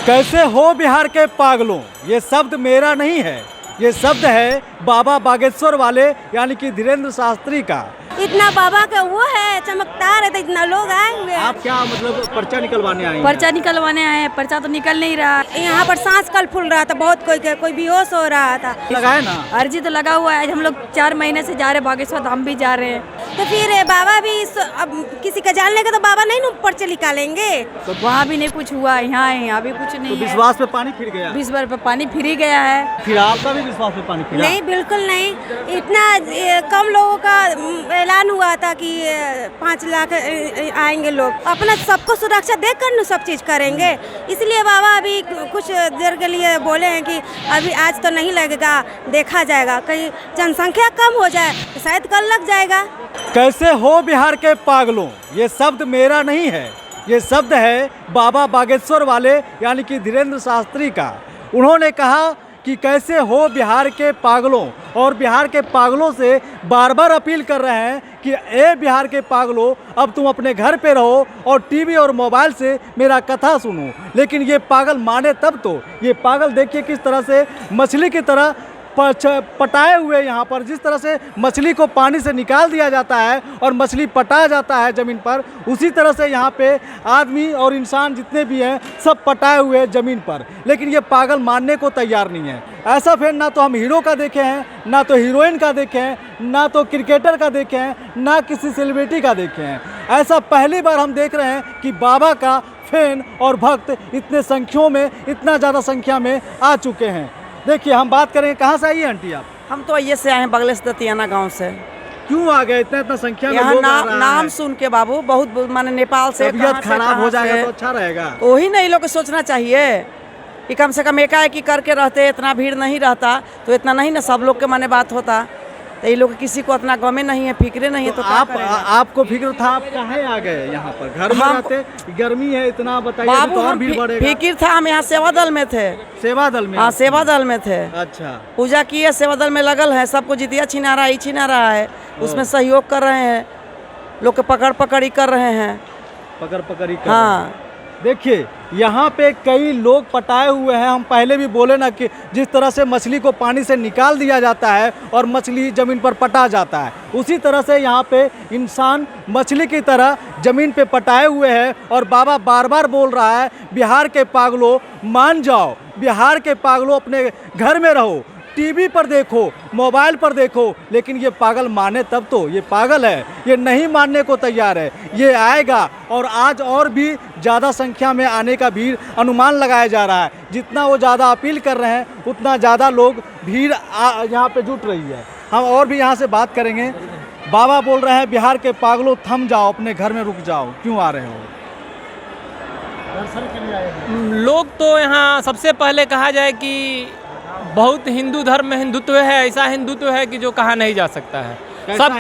कैसे हो बिहार के पागलों, ये शब्द मेरा नहीं है, ये शब्द है बाबा बागेश्वर वाले यानी कि धीरेन्द्र शास्त्री का। इतना बाबा का वो है चमकदार है तो इतना लोग आए हुए हैं। आप क्या मतलब पर्चा निकलवाने आए हैं? पर्चा निकलवाने आए हैं, पर्चा तो निकल नहीं रहा। यहाँ पर सांस कल फूल रहा था, बहुत कोई बेहोश हो रहा था। लगाए ना अर्जी तो लगा हुआ है। हम लोग 4 महीने से जा रहे हैं बागेश्वर धाम भी जा रहे हैं। तो फिर बाबा भी अब किसी का जान लेगा तो बाबा नहीं पर्चे निकालेंगे। तो वहाँ भी नहीं कुछ हुआ, यहाँ है यहाँ भी कुछ नहीं तो है। विश्वास पे पानी फिर गया। 20 बार पे पानी फिर ही गया है। फिर आपका भी विश्वास पे पानी फिरा? नहीं, बिल्कुल नहीं। इतना कम लोगों का ऐलान हुआ था कि 5 लाख आएंगे लोग। अपना सबको सुरक्षा देकर न सब चीज करेंगे। इसलिए बाबा अभी कुछ देर के लिए बोले हैं कि अभी आज तो नहीं लगेगा, देखा जाएगा। कहीं जनसंख्या कम हो जाए तो शायद कल लग जाएगा। कैसे हो बिहार के पागलों, ये शब्द मेरा नहीं है, ये शब्द है बाबा बागेश्वर वाले यानी कि धीरेन्द्र शास्त्री का। उन्होंने कहा कि कैसे हो बिहार के पागलों, और बिहार के पागलों से बार बार अपील कर रहे हैं कि ए बिहार के पागलों, अब तुम अपने घर पे रहो और टीवी और मोबाइल से मेरा कथा सुनो। लेकिन ये पागल माने तब तो। ये पागल देखिए किस तरह से मछली की तरह पटाए हुए यहाँ पर, जिस तरह से मछली को पानी से निकाल दिया जाता है और मछली पटाया जाता है ज़मीन पर, उसी तरह से यहाँ पे आदमी और इंसान जितने भी हैं सब पटाए हुए हैं ज़मीन पर। लेकिन ये पागल मानने को तैयार नहीं है। ऐसा फिर ना तो हम हीरो का देखे हैं, ना तो हीरोइन का देखे हैं, ना तो क्रिकेटर का देखे हैं, ना किसी सेलिब्रिटी का देखे हैं। ऐसा पहली बार हम देख रहे हैं कि बाबा का फैन और भक्त इतना ज़्यादा संख्या में आ चुके हैं। देखिए, हम बात करेंगे, कहाँ से आई है आंटी आप? हम तो ये से आए हैं बगलेश दतियाना गांव से। क्यों आ गए इतना संख्या में? यहाँ लोग आ रहा नाम है। सुन के बाबू बहुत माने नेपाल से तबीयत खराब हो जाएगा तो अच्छा रहेगा। वही नहीं लोग को सोचना चाहिए कि कम से कम एकाएकी करके रहते, इतना भीड़ नहीं रहता तो इतना नहीं ना सब लोग के माने बात होता। तो ये लोग किसी को इतना गमे नहीं है, फिक्रे नहीं है। तो आपको फिक्र था, आप कहाँ आ गए? यहाँ पर घर में रहते, गर्मी है इतना, बताइए बाबू। तो और भीड़ बढ़ेगा। फिक्र था, हम यहाँ सेवा दल में थे। सेवा दल में? हाँ, सेवा दल में थे। अच्छा, पूजा किए, सेवा दल में लगल है, सबको जितिया छिना रहा, छिना रहा है, उसमें सहयोग कर रहे हैं लोग, पकड़ पकड़ी कर रहे हैं, पकड़ पकड़ी कर। हाँ, देखिए यहाँ पे कई लोग पटाए हुए हैं। हम पहले भी बोले ना कि जिस तरह से मछली को पानी से निकाल दिया जाता है और मछली ज़मीन पर पटा जाता है, उसी तरह से यहाँ पे इंसान मछली की तरह ज़मीन पे पटाए हुए हैं। और बाबा बार बार बोल रहा है, बिहार के पागलों मान जाओ, बिहार के पागलों अपने घर में रहो, टीवी पर देखो, मोबाइल पर देखो। लेकिन ये पागल माने तब तो। ये पागल है, ये नहीं मानने को तैयार है। ये आएगा और आज और भी ज़्यादा संख्या में आने का भीड़ अनुमान लगाया जा रहा है। जितना वो ज़्यादा अपील कर रहे हैं उतना ज़्यादा लोग भीड़ यहाँ पे जुट रही है। हम और भी यहाँ से बात करेंगे। बाबा बोल रहे हैं, बिहार के पागलों थम जाओ, अपने घर में रुक जाओ। क्यों आ रहे हो? लोग तो यहाँ सबसे पहले कहा जाए कि बहुत हिंदू धर्म में हिंदुत्व है, ऐसा हिंदुत्व है कि जो कहा नहीं जा सकता है। सब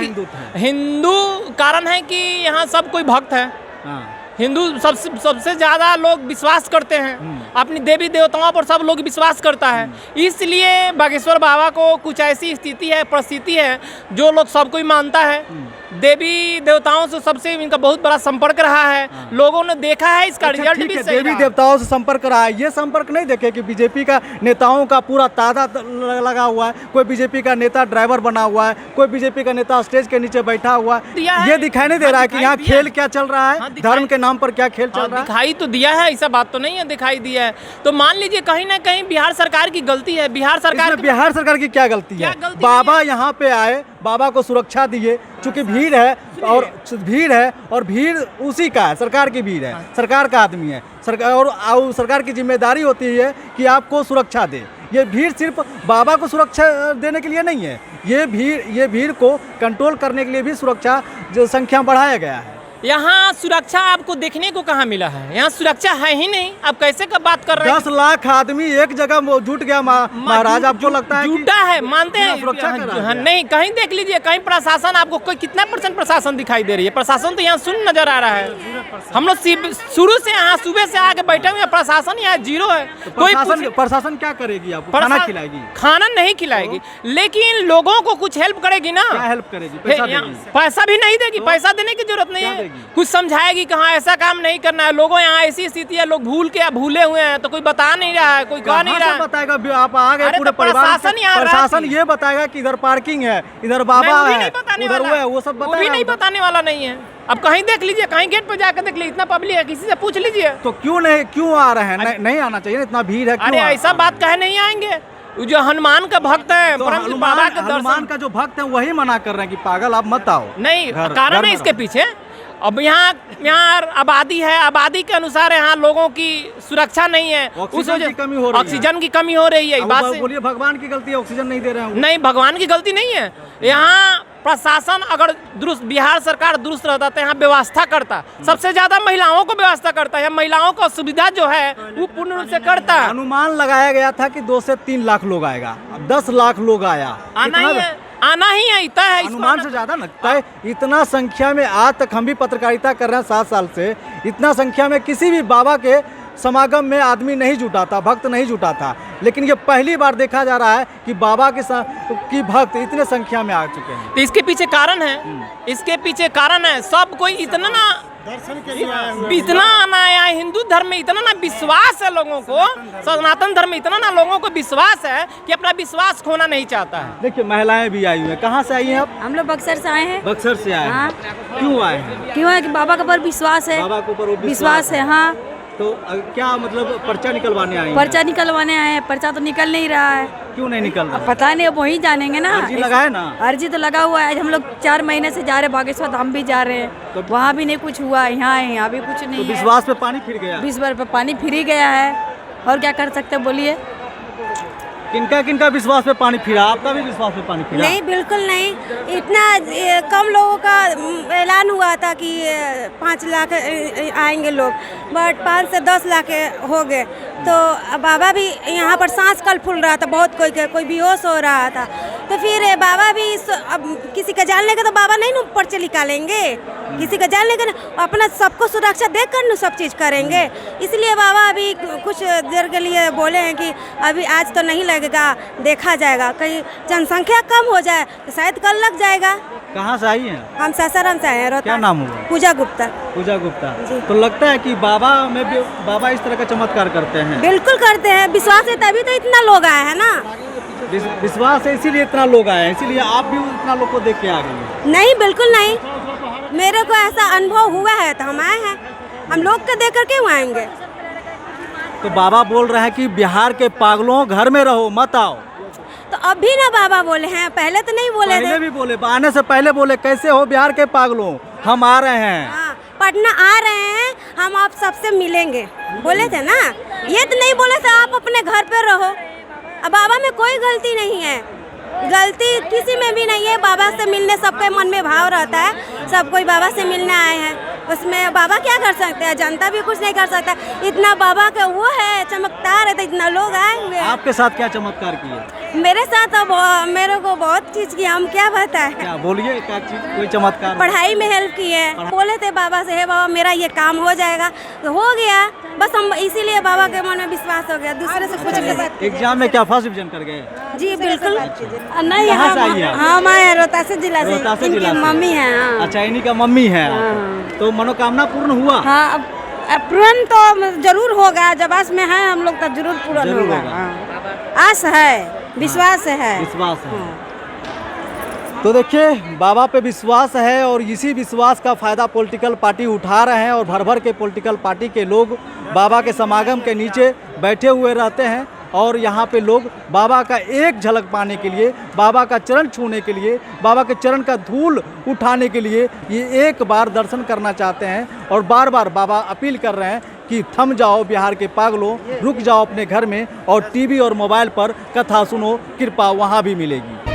हिंदू कारण है कि यहाँ सब कोई भक्त है। हाँ। हिंदू सबसे ज़्यादा लोग विश्वास करते हैं, अपनी देवी देवताओं पर सब लोग विश्वास करता है। इसलिए बागेश्वर बाबा को कुछ ऐसी स्थिति है, परिस्थिति है जो लोग सब कोई मानता है। देवी देवताओं से सबसे इनका बहुत बड़ा संपर्क रहा है। लोगों ने देखा है, इसका रिजल्ट भी सही देवी देवताओं से संपर्क रहा है। ये संपर्क नहीं देखे कि बीजेपी का नेताओं का पूरा तादा लगा हुआ है। कोई बीजेपी का नेता ड्राइवर बना हुआ है, कोई बीजेपी का नेता स्टेज के नीचे बैठा हुआ है। ये दिखाई नहीं दे रहा है कि यहाँ खेल क्या चल रहा है, धर्म के नाम पर क्या खेल चल रहा है। दिखाई तो दिया है, ऐसा बात तो नहीं है, दिखाई दिया है। तो मान लीजिए कहीं ना कहीं बिहार सरकार की गलती है। बिहार सरकार की क्या गलती है? बाबा यहाँ पे आए, बाबा को सुरक्षा दिए, चूंकि भीड़ है और भीड़ उसी का है, सरकार की भीड़ है, सरकार का आदमी है। और सरकार की जिम्मेदारी होती है कि आपको सुरक्षा दे। ये भीड़ सिर्फ बाबा को सुरक्षा देने के लिए नहीं है, ये भीड़ को कंट्रोल करने के लिए भी सुरक्षा जो संख्या बढ़ाया गया है। यहाँ सुरक्षा आपको देखने को कहाँ मिला है? यहाँ सुरक्षा है ही नहीं। आप कैसे का बात कर रहे हैं? 10 लाख आदमी एक जगह जुट गया महाराज, आपको लगता है जुटा है? मानते हैं सुरक्षा नहीं। कहीं देख लीजिए, कहीं प्रशासन आपको कोई कितना % प्रशासन दिखाई दे रही है? प्रशासन तो यहाँ शून्य नजर आ रहा है। हम लोग शुरू से यहाँ सुबह से आके बैठे हुए, प्रशासन यहाँ 0 है। कोई प्रशासन क्या करेगी? आपको खाना खिलाएगी? खाना नहीं खिलाएगी, लेकिन लोगों को कुछ हेल्प करेगी ना। क्या हेल्प करेगी? पैसा भी नहीं देगी। पैसा देने की जरूरत नहीं है। समझाएगी। कुछ समझाएगी कहाँ, ऐसा काम नहीं करना है। लोगों यहाँ ऐसी स्थिति है, लोग भूले हुए हैं, तो कोई बता नहीं रहा है, कोई कह नहीं रहा है। बताएगा आप आ गए अरे पूरे तो परिवार, प्रशासन यहाँ प्रशासन ये बताएगा कि इधर पार्किंग है, इधर बाबा है, उधर वो है, वो सब वो भी नहीं बताएगा। बताने वाला नहीं है। अब कहीं देख लीजिए, कहीं गेट पर जाकर देख लीजिए, इतना पब्लिक है, किसी से पूछ लीजिए। तो क्यों आ रहे हैं? नहीं आना चाहिए, इतना भीड़ है। अरे ऐसा बात कहे नहीं आएंगे। जो हनुमान का भक्त है, तो परम बाबा के हनुमान दर्शन, का जो भक्त है वही मना कर रहे हैं कि पागल आप मत आओ। नहीं घर कारण में है इसके रहो। पीछे। अब यहाँ आबादी है, आबादी के अनुसार यहाँ लोगों की सुरक्षा नहीं है, ऑक्सीजन की कमी हो रही है। ऑक्सीजन की कमी हो रही है। अब बात से बोलिए भगवान की गलती है, ऑक्सीजन नहीं दे रहे हैं। नहीं, भगवान की गलती नहीं है। यहाँ प्रशासन अगर दुरुस्त, बिहार सरकार दुरुस्त रहता तो यहाँ व्यवस्था करता। सबसे ज्यादा महिलाओं को व्यवस्था करता है, महिलाओं को सुविधा जो है वो पूर्ण रूप से करता है। अनुमान लगाया गया था कि 2 से 3 लाख लोग आएगा, अब 10 लाख लोग आया। आना ही है, आना ही है, इतना है। इसको अनुमान से ज्यादा लगता है। इतना संख्या में आज तक हम भी पत्रकारिता कर रहे हैं 7 साल से, इतना संख्या में किसी भी बाबा के समागम में आदमी नहीं जुटा था, भक्त नहीं जुटा था। लेकिन ये पहली बार देखा जा रहा है कि बाबा की भक्त इतने संख्या में आ चुके हैं। तो इसके पीछे कारण है, इसके पीछे कारण है। सब कोई इतना ना इतना आना है हिंदू धर्म में, इतना ना विश्वास है लोगों को, सनातन धर्म में इतना ना लोगों को विश्वास है कि अपना विश्वास खोना नहीं चाहता है। देखिए महिलाएं भी आई हुई हैं। कहाँ से आई हैं आप? हम लोग बक्सर से आए हैं। बक्सर से आए हैं। हाँ। क्यों आए हैं? क्यों है कि बाबा के ऊपर विश्वास है, बाबा के ऊपर वो विश्वास है। हाँ, तो क्या मतलब पर्चा निकलवाने आए हैं? पर्चा निकलवाने आए हैं, पर्चा तो निकल नहीं रहा है। क्यों नहीं निकल रहा? पता नहीं, अब वही जानेंगे ना। अर्जी लगाए ना? अर्जी तो लगा हुआ है। आज हम लोग 4 महीने से जा रहे हैं बागेश्वर धाम भी जा रहे हैं, तो वहाँ भी नहीं कुछ हुआ, यहाँ भी कुछ नहीं तो है। विश्वास पे पानी फिर गया। 20 बार पे पानी फिर ही गया है, और क्या कर सकते हैं बोलिए। किनका विश्वास पे पानी फिरा? आपका भी विश्वास पे पानी फिरा? नहीं, बिल्कुल नहीं। इतना कम लोगों का ऐलान हुआ था कि 5 लाख आएंगे लोग, बट 5 से 10 लाख हो गए। तो बाबा भी यहाँ पर सांस कल फूल रहा था, बहुत कोई बेहोश हो रहा था। तो फिर बाबा भी अब किसी का जान लेगा तो बाबा नहीं ना पर्चे निकालेंगे, किसी का जान लेगा ना, अपना सबको सुरक्षा देख कर ना सब चीज़ करेंगे। इसलिए बाबा अभी कुछ देर के लिए बोले हैं कि अभी आज तो नहीं लगेगा, देखा जाएगा, कहीं जनसंख्या कम हो जाए तो शायद कल लग जाएगा। कहाँ से आई हैं? हम सासाराम से आए हैं। क्या नाम हुआ? पूजा गुप्ता। पूजा गुप्ता। तो लगता है कि बाबा में भी बाबा इस तरह का चमत्कार करते हैं? बिल्कुल करते हैं, विश्वास है तभी तो इतना लोग आए हैं ना। विश्वास है इसीलिए इतना लोग आए हैं, इसीलिए आप भी इतना लोग को देख के आ गए हैं? नहीं, बिल्कुल नहीं। मेरे को ऐसा अनुभव हुआ है तो हम आए हैं। हम लोग को देख कर क्यों आएंगे? तो बाबा बोल रहे हैं कि बिहार के पागलों घर में रहो, मत आओ। तो अभी ना बाबा बोले हैं, पहले तो नहीं बोले पहले थे। भी बोले, आने से पहले बोले कैसे हो बिहार के पागलों, हम आ रहे हैं। हाँ, पटना आ रहे हैं, हम आप सबसे मिलेंगे, बोले थे ना। ये तो नहीं बोले थे आप अपने घर पे रहो। अब बाबा में कोई गलती नहीं है, गलती किसी में भी नहीं है। बाबा से मिलने सबके मन में भाव रहता है, सब कोई बाबा से मिलने आए हैं, उसमें बाबा क्या कर सकते हैं? जनता भी कुछ नहीं कर सकता। इतना बाबा का वो है, चमत्कार है, तो इतना लोग आए हुए हैं। आपके साथ क्या चमत्कार किए? मेरे साथ अब मेरे को बहुत चीज़ की, हम क्या बताएं। क्या बोलिए, क्या चीज, कोई चमत्कार? पढ़ाई में हेल्प की है। बोले थे बाबा से, हे बाबा मेरा ये काम हो जाएगा, तो हो गया। बस हम इसीलिए बाबा के मन में विश्वास हो गया, दूसरे से कुछ नहीं। एग्जाम में क्या फर्स्ट डिवीजन कर गए? जी बिल्कुल नहीं। कहाँ से आई हैं आप? हम आए हैं रोहतास जिला से। रोहतास इनकी जिला से? मम्मी है। हाँ। अच्छा, इन्हीं का मम्मी है आप। तो मनोकामना पूर्ण हुआ? हाँ, अब पूर्ण तो जरूर होगा, जब आस में है हम लोग तो जरूर पूर्ण जरूर होगा। होगा। हाँ। आस है, विश्वास है। विश्वास है। तो देखिए बाबा पे विश्वास है और इसी विश्वास का फ़ायदा पॉलिटिकल पार्टी उठा रहे हैं और भर भर के पॉलिटिकल पार्टी के लोग बाबा के समागम के नीचे बैठे हुए रहते हैं और यहाँ पे लोग बाबा का एक झलक पाने के लिए, बाबा का चरण छूने के लिए, बाबा के चरण का धूल उठाने के लिए ये एक बार दर्शन करना चाहते हैं और बार बार बाबा अपील कर रहे हैं कि थम जाओ बिहार के पागलों, रुक जाओ अपने घर में और टीवी और मोबाइल पर कथा सुनो, कृपा वहाँ भी मिलेगी।